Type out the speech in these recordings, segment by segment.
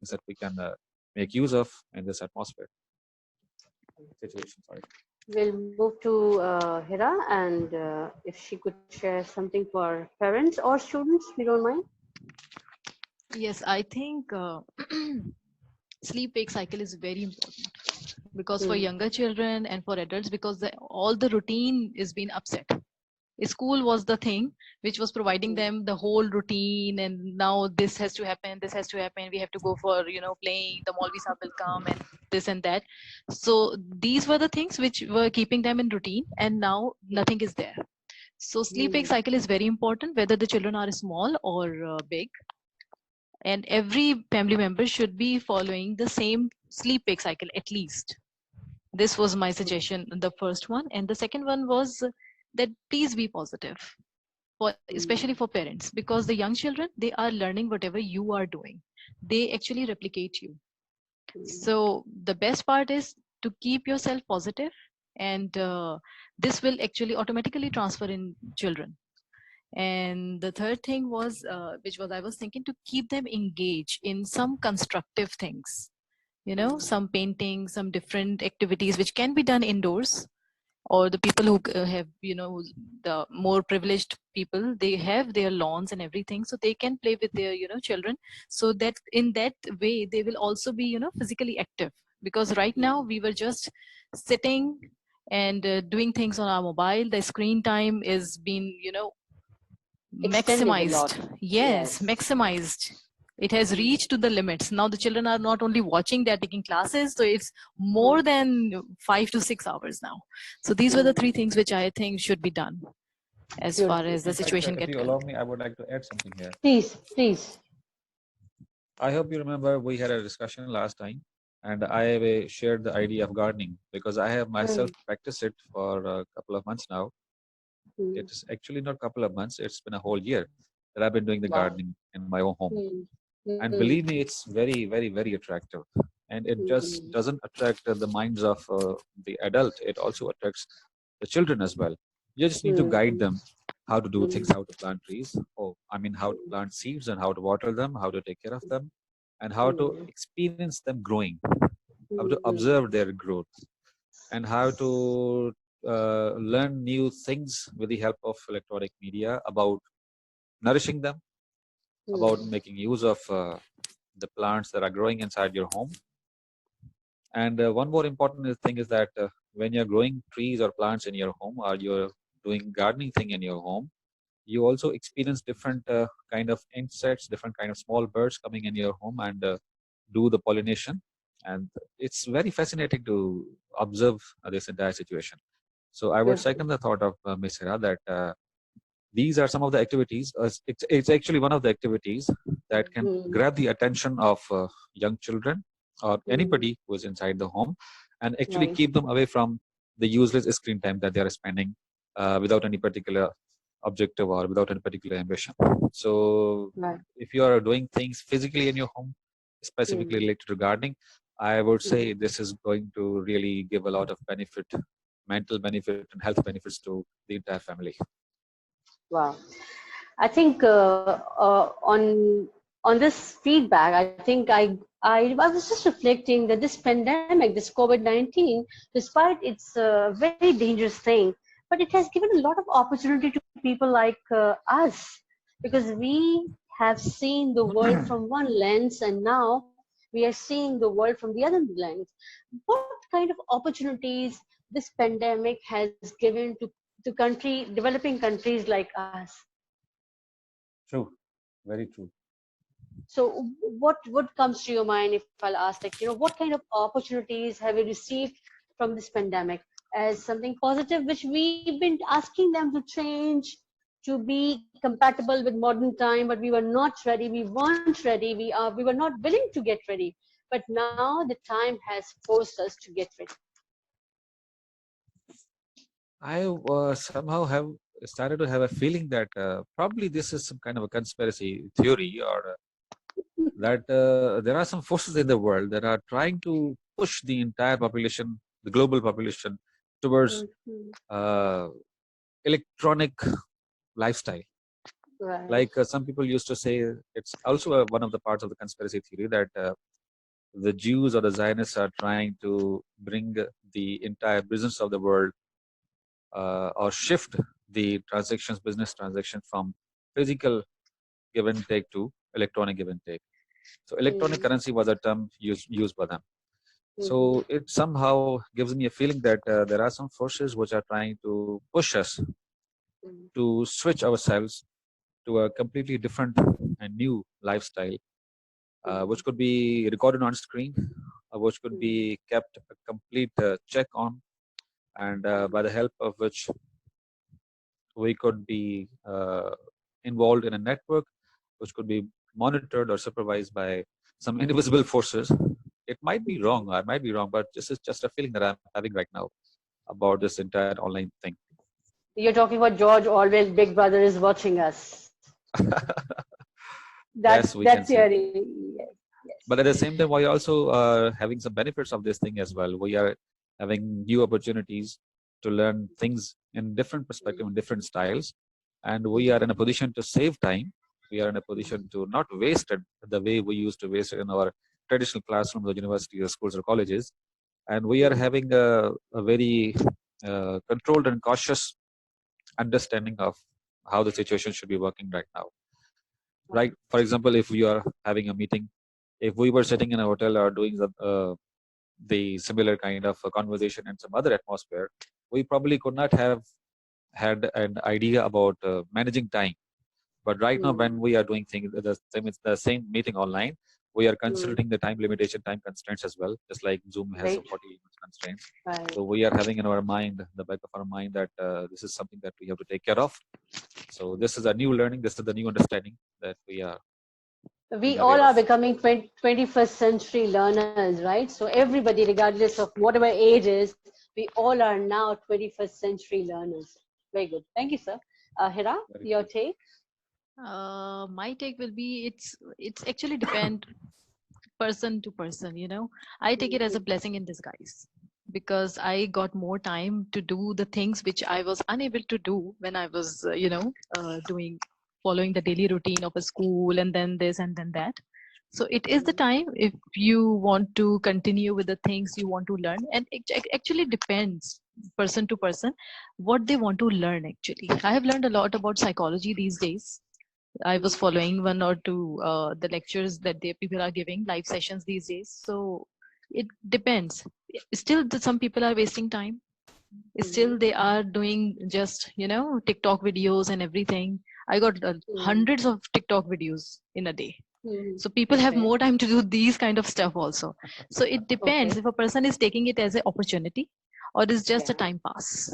that we can make use of in this atmosphere situation. Sorry. We'll move to Hira, and if she could share something for parents or students, we don't mind. Yes, I think sleep-wake cycle is very important because for younger children and for adults, because all the routine is being upset. School was the thing which was providing them the whole routine, and now this has to happen, this has to happen, we have to go for playing, the Maulvi Sahib will come and this and that. So these were the things which were keeping them in routine, and now nothing is there. So sleep-wake cycle is very important, whether the children are small or big, and every family member should be following the same sleep-wake cycle at least. This was my suggestion, the first one. And the second one was that please be positive, especially for parents, because the young children, they are learning whatever you are doing. They actually replicate you. So the best part is to keep yourself positive, and this will actually automatically transfer in children. And the third thing was, which was I was thinking, to keep them engaged in some constructive things, some painting, some different activities which can be done indoors. Or the people who have, the more privileged people, they have their lawns and everything, so they can play with their, children. So that in that way, they will also be, physically active. Because right now we were just sitting and doing things on our mobile. The screen time is being, Extended a lot. maximized. Yes, maximized. It has reached to the limits. Now the children are not only watching, they're taking classes. So it's more than 5 to 6 hours now. So these were the three things which I think should be done as far as the situation If gets. you allow me, I would like to add something here. Please. I hope you remember we had a discussion last time, and I shared the idea of gardening because I have myself practiced it for a couple of months now. It's actually not a couple of months, it's been a whole year that I've been doing the gardening in my own home. And believe me, it's very, very, very attractive. And it just doesn't attract the minds of the adult, it also attracts the children as well. You just need to guide them how to do things, how to plant trees, how to plant seeds and how to water them, how to take care of them, and how to experience them growing, how to observe their growth, and how to learn new things with the help of electronic media about nourishing them, about making use of the plants that are growing inside your home. And one more important thing is that when you're growing trees or plants in your home, or you're doing gardening thing in your home, you also experience different kind of insects, different kind of small birds coming in your home and do the pollination. And it's very fascinating to observe this entire situation. So I would second the thought of Ms. Hira that these are some of the activities. It's actually one of the activities that can grab the attention of young children or anybody who is inside the home, and actually keep them away from the useless screen time that they are spending without any particular objective or without any particular ambition. So if you are doing things physically in your home, specifically related to gardening, I would say this is going to really give a lot of benefit, mental benefit and health benefits to the entire family. Wow. I think on this feedback, I think I was just reflecting that this pandemic, this COVID-19, despite it's a very dangerous thing, but it has given a lot of opportunity to people like us, because we have seen the world from one lens, and now we are seeing the world from the other lens. What kind of opportunities this pandemic has given to developing countries like us? True, very true. So what comes to your mind if I'll ask, what kind of opportunities have you received from this pandemic as something positive, which we've been asking them to change, to be compatible with modern time, but we were not ready, we weren't ready, we were not willing to get ready. But now the time has forced us to get ready. I somehow have started to have a feeling that probably this is some kind of a conspiracy theory, or that there are some forces in the world that are trying to push the entire population, the global population, towards electronic lifestyle. Like some people used to say, it's also one of the parts of the conspiracy theory that the Jews or the Zionists are trying to bring the entire business of the world or shift the transactions, business transaction from physical give and take to electronic give and take. So electronic currency was a term used by them. So it somehow gives me a feeling that there are some forces which are trying to push us to switch ourselves to a completely different and new lifestyle, which could be recorded on screen, which could be kept a complete check on, and by the help of which we could be involved in a network which could be monitored or supervised by some invisible forces. It might be wrong, I might be wrong, but this is just a feeling that I'm having right now about this entire online thing. You're talking about George Orwell's Big Brother is watching us. Yes, we That can say. theory. Yes. But at the same time, we also are having some benefits of this thing as well. We are having new opportunities to learn things in different perspective and different styles, and we are in a position to save time. We are in a position to not waste it the way we used to waste it in our traditional classrooms or universities or schools or colleges. And we are having a very controlled and cautious understanding of how the situation should be working right now. Right? For example, if we are having a meeting, if we were sitting in a hotel or doing the similar kind of a conversation in some other atmosphere, we probably could not have had an idea about managing time. But right now, when we are doing things, the same meeting online, we are consulting the time limitation, time constraints as well, just like Zoom has some 40 minutes constraints. Right. So we are having in our mind, the back of our mind, that this is something that we have to take care of. So this is a new learning. This is the new understanding that we are. We all are becoming 21st century learners, right? So everybody, regardless of whatever age is, we all are now 21st century learners. Very good. Thank you, sir. Hira, your take? My take will be it's actually depend person to person. I take it as a blessing in disguise because I got more time to do the things which I was unable to do when I was doing following the daily routine of a school and then this and then that. So it is the time if you want to continue with the things you want to learn, and it actually depends person to person what they want to learn. Actually, I have learned a lot about psychology these days. I was following one or two the lectures that people are giving live sessions these days. So it depends. Still, some people are wasting time. Still, they are doing just TikTok videos and everything. I got hundreds of TikTok videos in a day. So people have more time to do these kind of stuff also. So it depends if a person is taking it as an opportunity or is just a time pass.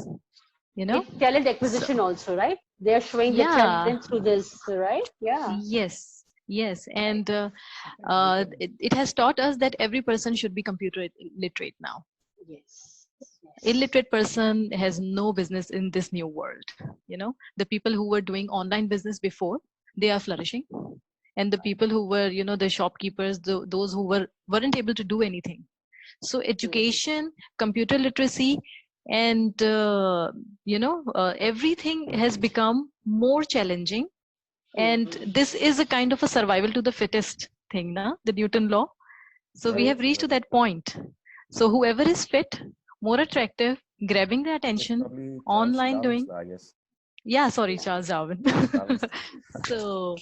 It's talent acquisition also, right? They are showing the talent through this, right? Yeah. Yes. And it has taught us that every person should be computer literate now. Yes. Illiterate person has no business in this new world. The people who were doing online business before, they are flourishing. And the people who were, the shopkeepers, those who weren't able to do anything. So education, computer literacy, and everything has become more challenging. And this is a kind of a survival to the fittest thing, the Newton law. So we have reached to that point. So whoever is fit, more attractive, grabbing the attention, online doing. Yeah, sorry, Charles Darwin. So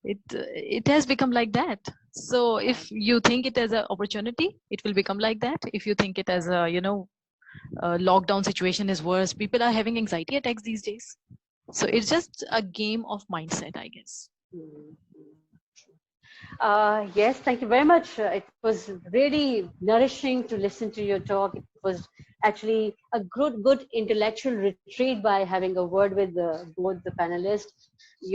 it has become like that. So if you think it as an opportunity, it will become like that. If you think it as a lockdown situation is worse, people are having anxiety attacks these days. So it's just a game of mindset, I guess. Yes, thank you very much. It was really nourishing to listen to your talk. It was actually a good intellectual retreat by having a word with both the panelists.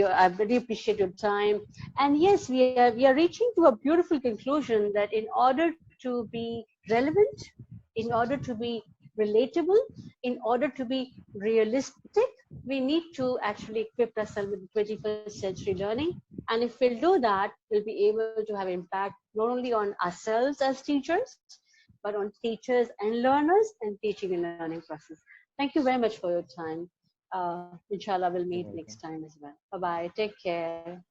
I really appreciate your time. And yes, we are reaching to a beautiful conclusion that in order to be relevant, in order to be relatable, in order to be realistic, we need to actually equip ourselves with 21st century learning. And if we'll do that, we'll be able to have impact not only on ourselves as teachers, but on teachers and learners and teaching and learning process. Thank you very much for your time. Inshallah, we'll meet next time as well. Bye-bye. Take care.